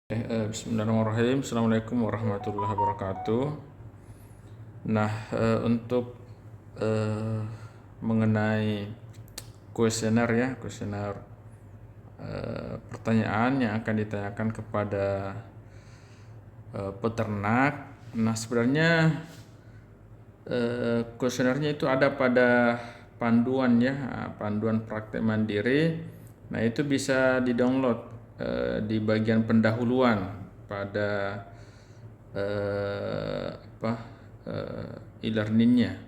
Bismillahirrahmanirrahim. Assalamualaikum warahmatullahi wabarakatuh. Nah, untuk mengenai kuesioner pertanyaan yang akan ditanyakan kepada peternak. Nah, sebenarnya kuesionernya itu ada pada panduan panduan praktek mandiri. Nah, itu bisa di-download di bagian pendahuluan pada e-learningnya.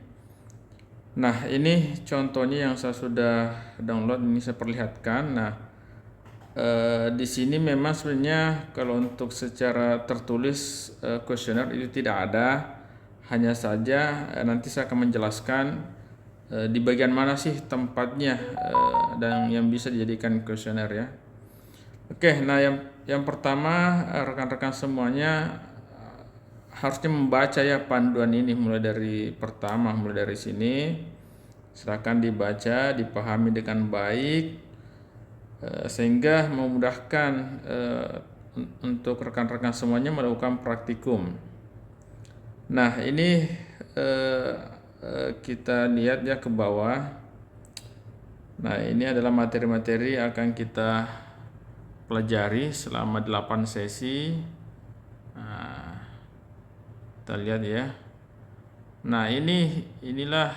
Nah, ini contohnya yang saya sudah download, ini saya perlihatkan. Nah, di sini memang sebenarnya kalau untuk secara tertulis kuesioner itu tidak ada, hanya saja nanti saya akan menjelaskan di bagian mana sih tempatnya dan yang bisa dijadikan kuesioner ya. Oke, nah yang pertama rekan-rekan semuanya harusnya membaca ya panduan ini mulai dari sini. Silakan dibaca, dipahami dengan baik sehingga memudahkan untuk rekan-rekan semuanya melakukan praktikum. Nah, ini kita lihat ya ke bawah. Nah, ini adalah materi-materi yang akan kita pelajari selama 8 sesi. Nah, kita lihat ya. Nah, inilah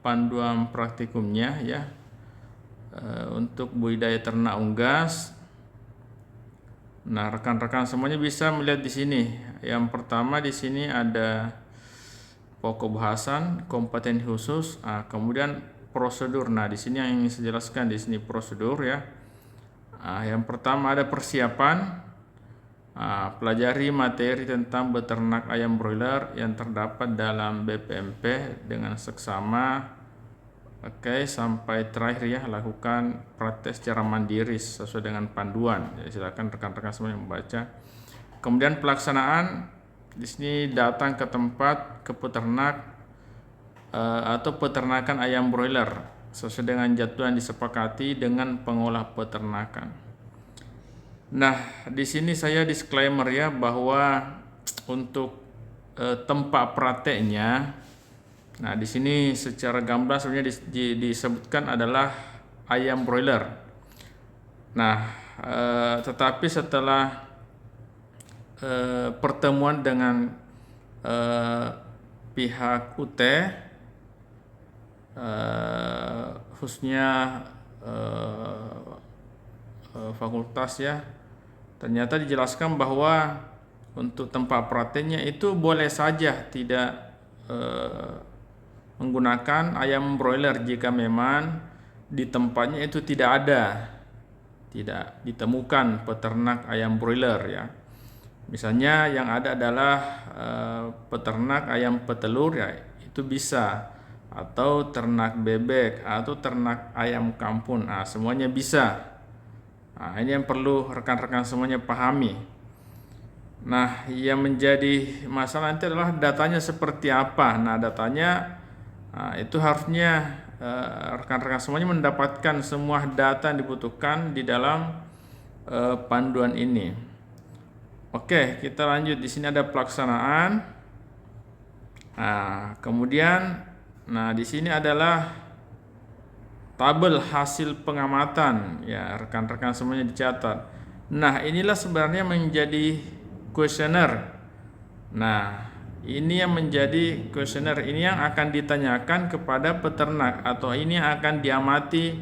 panduan praktikumnya ya. Untuk budidaya ternak unggas. Nah, rekan-rekan semuanya bisa melihat di sini. Yang pertama di sini ada pokok bahasan, kompeten khusus, kemudian prosedur. Nah, di sini yang ingin saya jelaskan di sini prosedur ya. Yang pertama ada persiapan. Pelajari materi tentang beternak ayam broiler yang terdapat dalam BPMP dengan seksama. Sampai terakhir ya, lakukan praktek secara mandiri sesuai dengan panduan. Jadi silakan rekan-rekan semuanya membaca. Kemudian pelaksanaan, di sini datang ke tempat ke peternak atau peternakan ayam broiler sesuai dengan jadwal yang disepakati dengan pengolah peternakan. Nah, di sini saya disclaimer ya bahwa untuk tempat prakteknya, nah di sini secara gamblang sebenarnya disebutkan adalah ayam broiler. Nah, tetapi setelah pertemuan dengan pihak UT, khususnya fakultas ya, ternyata dijelaskan bahwa untuk tempat prakteknya itu boleh saja tidak menggunakan ayam broiler jika memang di tempatnya itu tidak ditemukan peternak ayam broiler ya. Misalnya yang ada adalah peternak ayam petelur ya, itu bisa, atau ternak bebek atau ternak ayam kampung. Nah, semuanya bisa. Nah, ini yang perlu rekan-rekan semuanya pahami. Nah, yang menjadi masalah nanti adalah datanya seperti apa. Nah, datanya itu harusnya rekan-rekan semuanya mendapatkan semua data yang dibutuhkan di dalam panduan ini. Oke, kita lanjut. Di sini ada pelaksanaan. Nah, kemudian di sini adalah tabel hasil pengamatan ya, rekan-rekan semuanya dicatat. Nah, inilah sebenarnya menjadi kuesioner. Nah, ini yang menjadi kuesioner, ini yang akan ditanyakan kepada peternak atau ini yang akan diamati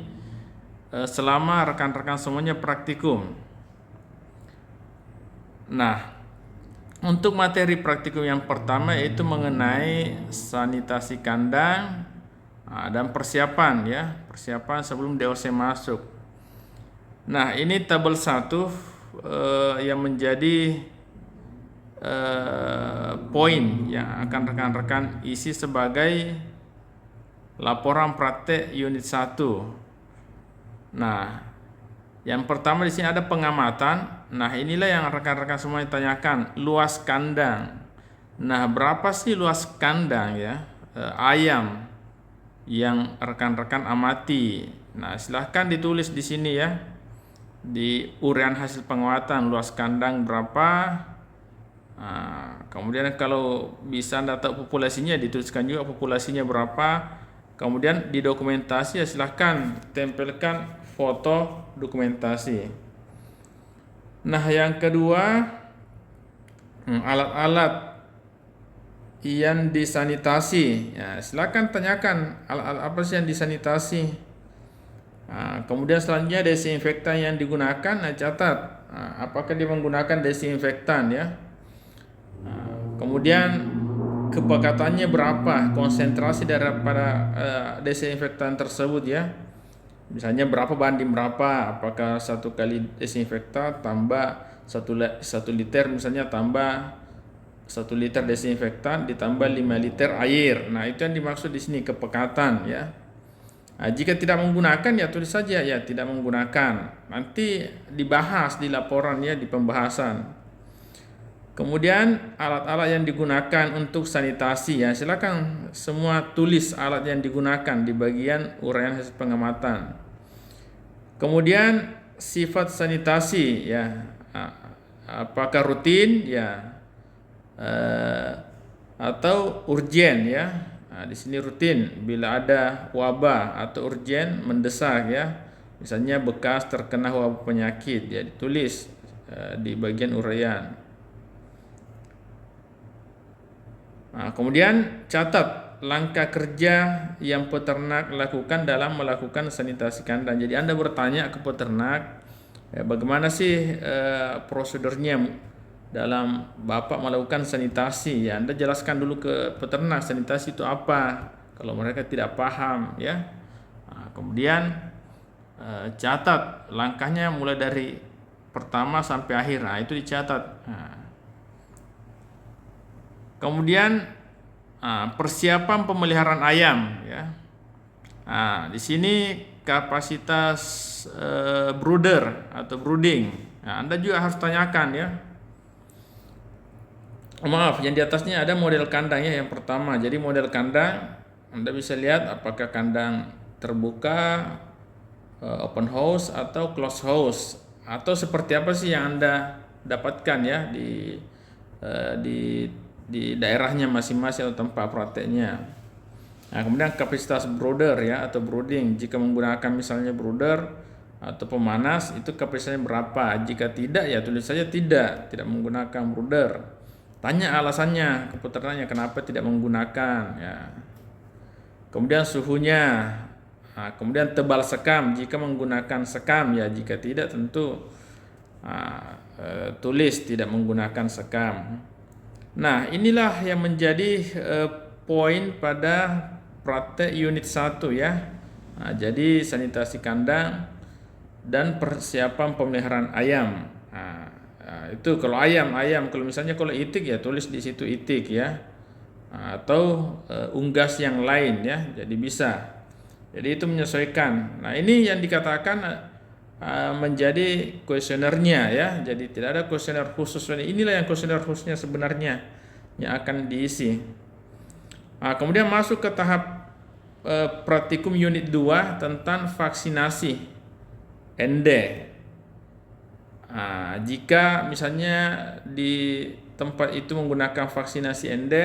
selama rekan-rekan semuanya praktikum. Nah, untuk materi praktikum yang pertama yaitu mengenai sanitasi kandang dan persiapan sebelum DOC masuk. Nah, ini tabel 1 yang menjadi poin yang akan rekan-rekan isi sebagai laporan praktek unit 1. Nah, yang pertama di sini ada pengamatan. Nah, inilah yang rekan-rekan semuanya tanyakan, luas kandang. Nah, berapa sih luas kandang ya ayam yang rekan-rekan amati? Nah, silahkan ditulis di sini ya. di uraian hasil penguatan, luas kandang berapa. Kemudian kalau bisa Anda tahu populasinya, dituliskan juga populasinya berapa. Kemudian di dokumentasi ya silahkan tempelkan foto dokumentasi. Nah, yang kedua, alat-alat yang disanitasi. Ya, silakan tanyakan alat-alat apa sih yang disanitasi. Kemudian selanjutnya desinfektan yang digunakan, catat apakah dia menggunakan desinfektan ya. Kemudian kepekatannya berapa, konsentrasi daripada desinfektan tersebut ya. Misalnya berapa banding berapa, apakah 1 kali desinfektan tambah 1 liter, misalnya tambah 1 liter desinfektan ditambah 5 liter air. Nah, itu yang dimaksud di sini kepekatan ya. Jika tidak menggunakan ya tulis saja ya tidak menggunakan. Nanti dibahas di laporan ya, di pembahasan. Kemudian alat-alat yang digunakan untuk sanitasi ya, silakan semua tulis alat yang digunakan di bagian uraian hasil pengamatan. Kemudian sifat sanitasi ya, apakah rutin ya atau urgen ya. Di sini rutin bila ada wabah atau urgen mendesak ya. Misalnya bekas terkena wabah penyakit ya, ditulis di bagian uraian. Kemudian catat langkah kerja yang peternak lakukan dalam melakukan sanitasi kandang. Jadi Anda bertanya ke peternak, bagaimana sih prosedurnya dalam Bapak melakukan sanitasi ya. Anda jelaskan dulu ke peternak sanitasi itu apa, kalau mereka tidak paham ya. Kemudian catat langkahnya mulai dari pertama sampai akhir. Itu dicatat. Kemudian persiapan pemeliharaan ayam ya. Di sini kapasitas brooder atau brooding. Anda juga harus tanyakan ya. Maaf, yang di atasnya ada model kandangnya yang pertama. Jadi model kandang Anda bisa lihat apakah kandang terbuka, open house atau closed house, atau seperti apa sih yang Anda dapatkan ya di daerahnya masing-masing atau tempat prakteknya. Kemudian kapasitas brooder ya atau brooding. Jika menggunakan misalnya brooder atau pemanas, itu kapasitasnya berapa? Jika tidak ya tulis saja tidak menggunakan brooder. Tanya alasannya ke peternaknya kenapa tidak menggunakan ya. Kemudian suhunya. Kemudian tebal sekam jika menggunakan sekam ya. Jika tidak tentu tulis tidak menggunakan sekam. Nah, inilah yang menjadi poin pada praktek unit 1 ya. Jadi sanitasi kandang dan persiapan pemeliharaan ayam. Itu kalau ayam, kalau misalnya kalau itik ya tulis di situ itik ya. Atau unggas yang lain ya. Jadi bisa. Jadi itu menyesuaikan. Nah, ini yang dikatakan menjadi kuesionernya ya. Jadi tidak ada kuesioner khusus. Inilah yang kuesioner khususnya sebenarnya yang akan diisi. Kemudian masuk ke tahap praktikum unit 2 tentang vaksinasi ND. Jika misalnya di tempat itu menggunakan vaksinasi ND,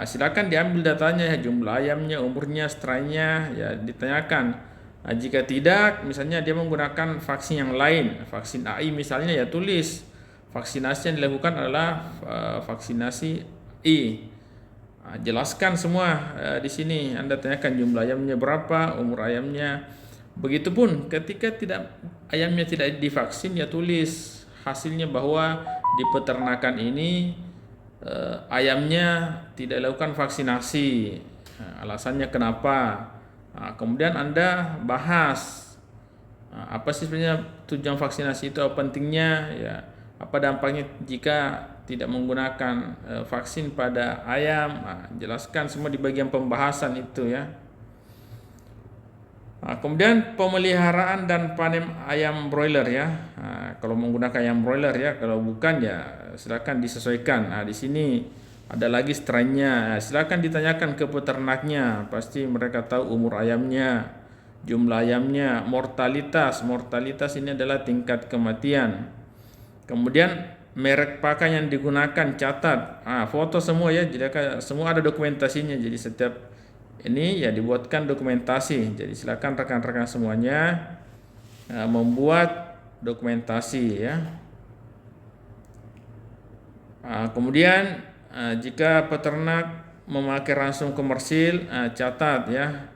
silakan diambil datanya ya, jumlah ayamnya, umurnya, seterainya ya ditanyakan. Jika tidak, misalnya dia menggunakan vaksin yang lain, vaksin AI misalnya ya tulis vaksinasi yang dilakukan adalah vaksinasi I. Jelaskan semua di sini. Anda tanyakan jumlah ayamnya berapa, umur ayamnya. Begitupun ketika ayamnya tidak divaksin ya tulis hasilnya bahwa di peternakan ini ayamnya tidak dilakukan vaksinasi. Alasannya kenapa? Kemudian Anda bahas apa sih sebenarnya tujuan vaksinasi itu, apa pentingnya ya, apa dampaknya jika tidak menggunakan vaksin pada ayam. Jelaskan semua di bagian pembahasan itu ya. Kemudian pemeliharaan dan panen ayam broiler ya. Kalau menggunakan ayam broiler ya, kalau bukan ya silakan disesuaikan. Di sini ada lagi strainnya. Silakan ditanyakan ke peternaknya, pasti mereka tahu umur ayamnya. jumlah ayamnya, mortalitas ini adalah tingkat kematian. Kemudian merek pakan yang digunakan, catat, foto semua ya, jadi semua ada dokumentasinya. Jadi setiap ini ya dibuatkan dokumentasi. Jadi silakan rekan-rekan semuanya membuat dokumentasi ya. Kemudian jika peternak memakai ransum komersil, catat ya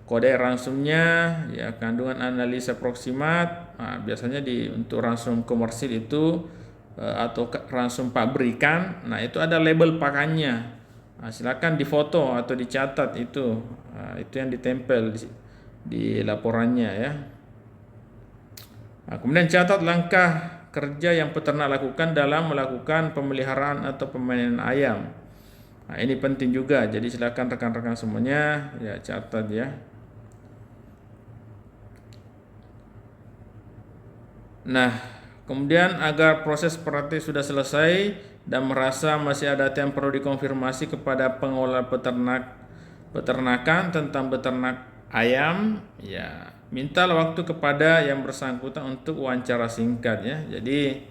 kode ransumnya ya, kandungan analisa proksimat. Biasanya untuk ransum komersil itu atau ransum pabrikan, itu ada label pakannya. Silakan difoto atau dicatat itu yang ditempel di laporannya ya. Kemudian catat langkah kerja yang peternak lakukan dalam melakukan pemeliharaan atau pemanenan ayam. Ini penting juga, jadi silakan rekan-rekan semuanya ya catat ya. Nah, kemudian agar proses praktik sudah selesai dan merasa masih ada yang perlu dikonfirmasi kepada pengelola peternakan tentang beternak ayam, ya mintalah waktu kepada yang bersangkutan untuk wawancara singkat ya. Jadi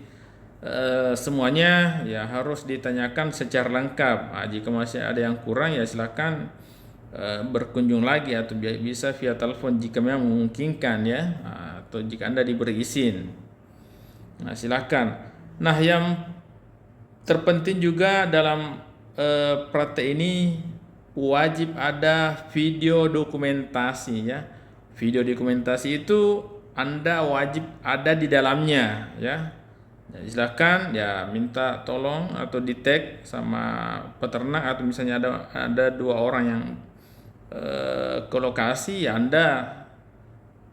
semuanya ya harus ditanyakan secara lengkap. Jika masih ada yang kurang ya silakan berkunjung lagi atau bisa via telepon jika memang memungkinkan ya, atau jika Anda diberi izin. Silakan. Nah, yang terpenting juga dalam praktek ini wajib ada video dokumentasi ya. Video dokumentasi itu Anda wajib ada di dalamnya ya. Jadi silakan ya minta tolong atau di tag sama peternak, atau misalnya ada 2 orang yang ke lokasi ya, Anda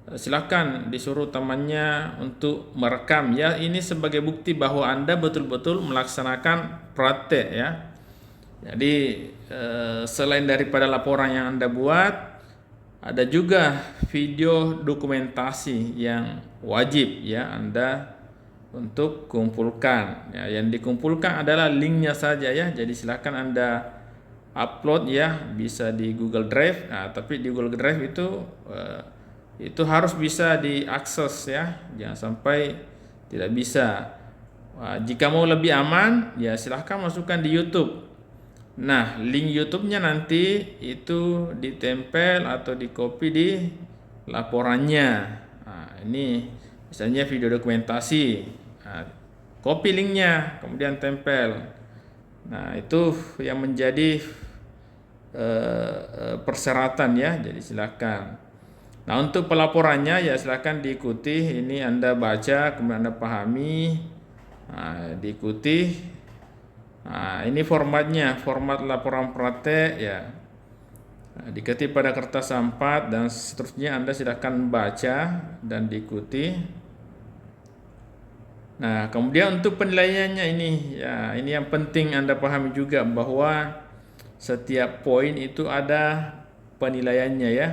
silakan disuruh temannya untuk merekam ya. Ini sebagai bukti bahwa Anda betul-betul melaksanakan praktek ya. Jadi selain daripada laporan yang Anda buat, ada juga video dokumentasi yang wajib ya Anda untuk kumpulkan ya. Yang dikumpulkan adalah linknya saja ya. Jadi silakan Anda upload ya, bisa di Google Drive. Tapi di Google Drive itu harus bisa diakses ya, jangan sampai tidak bisa. Jika mau lebih aman ya silahkan masukkan di YouTube. Nah, link YouTube-nya nanti itu ditempel atau di copy di laporannya. Ini misalnya video dokumentasi, copy linknya kemudian tempel. Nah, itu yang menjadi persyaratan ya. Jadi silakan. Nah, untuk pelaporannya ya silakan diikuti. Ini Anda baca kemudian Anda pahami, diikuti. Ini formatnya, format laporan praktek ya. Diketik pada kertas A4 dan seterusnya. Anda silakan baca dan diikuti. Nah, kemudian untuk penilaiannya ini ya, ini yang penting Anda pahami juga bahwa setiap poin itu ada penilaiannya ya.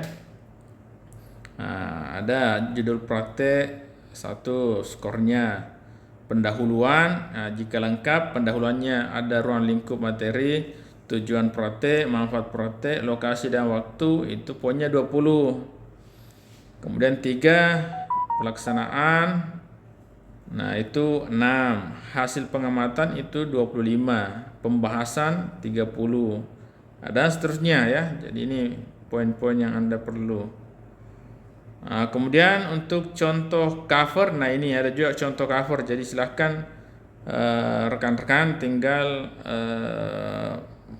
Ada judul praktek 1 skornya, pendahuluan. Jika lengkap pendahuluannya ada ruang lingkup materi, tujuan praktek, manfaat praktek, lokasi dan waktu, itu poinnya 20. Kemudian 3 pelaksanaan, nah itu 6. Hasil pengamatan itu 25, pembahasan 30, dan seterusnya ya. Jadi ini poin-poin yang Anda perlu. Kemudian untuk contoh cover, nah ini ada juga contoh cover. Jadi silahkan rekan-rekan tinggal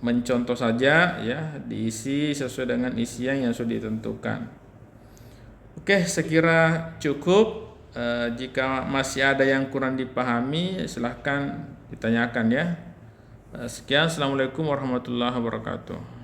mencontoh saja ya, diisi sesuai dengan isian yang sudah ditentukan. Oke, sekira cukup. Jika masih ada yang kurang dipahami silahkan ditanyakan ya. Sekian, assalamualaikum warahmatullahi wabarakatuh.